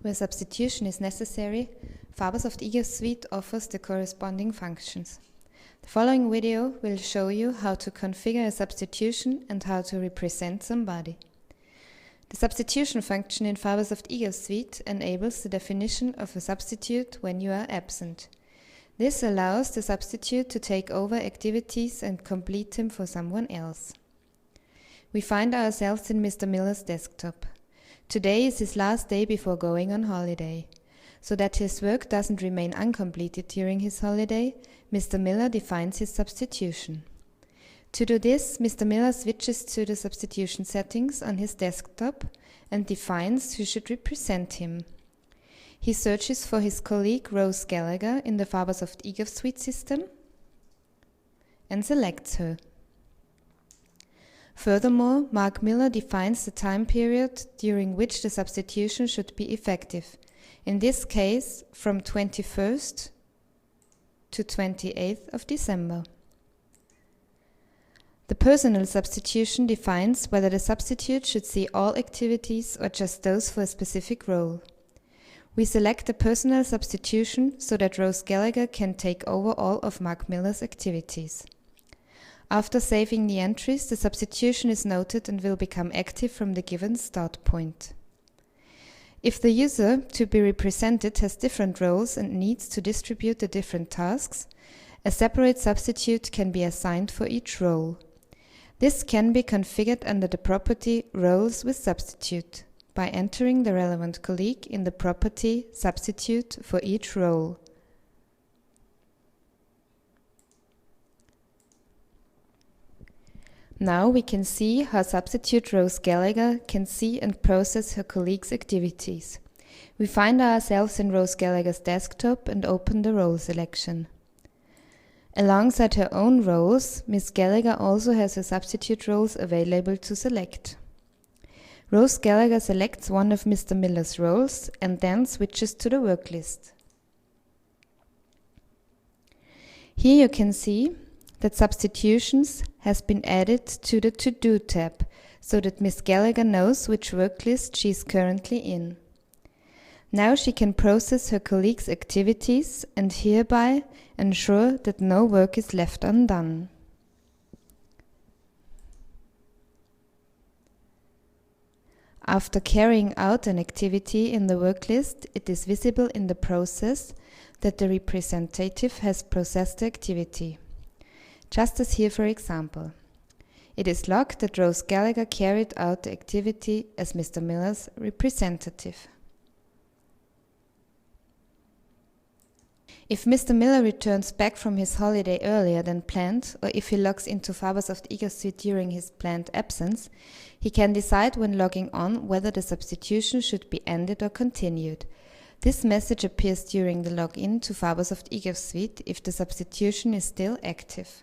Where substitution is necessary, Fabasoft eGov-Suite offers the corresponding functions. The following video will show you how to configure a substitution and how to represent somebody. The substitution function in Fabasoft eGov-Suite enables the definition of a substitute when you are absent. This allows the substitute to take over activities and complete them for someone else. We find ourselves in Mr. Miller's desktop. Today is his last day before going on holiday. So that his work doesn't remain uncompleted during his holiday, Mr. Miller defines his substitution. To do this, Mr. Miller switches to the substitution settings on his desktop and defines who should represent him. He searches for his colleague Rose Gallagher in the Fabasoft eGov-Suite system and selects her. Furthermore, Mark Miller defines the time period during which the substitution should be effective. In this case, from 21st to 28th of December. The personal substitution defines whether the substitute should see all activities or just those for a specific role. We select the personal substitution so that Rose Gallagher can take over all of Mark Miller's activities. After saving the entries, the substitution is noted and will become active from the given start point. If the user to be represented has different roles and needs to distribute the different tasks, a separate substitute can be assigned for each role. This can be configured under the property Roles with Substitute by entering the relevant colleague in the property Substitute for each role. Now we can see how substitute Rose Gallagher can see and process her colleagues' activities. We find ourselves in Rose Gallagher's desktop and open the role selection. Alongside her own roles, Ms. Gallagher also has her substitute roles available to select. Rose Gallagher selects one of Mr. Miller's roles and then switches to the work list. Here you can see that substitutions has been added to the To-Do tab, so that Ms. Gallagher knows which work list she is currently in. Now she can process her colleagues' activities and hereby ensure that no work is left undone. After carrying out an activity in the work list, it is visible in the process that the representative has processed the activity. Just as here, for example. It is logged that Rose Gallagher carried out the activity as Mr. Miller's representative. If Mr. Miller returns back from his holiday earlier than planned, or if he logs into Fabasoft eGov-Suite during his planned absence, he can decide when logging on whether the substitution should be ended or continued. This message appears during the login to Fabasoft eGov-Suite if the substitution is still active.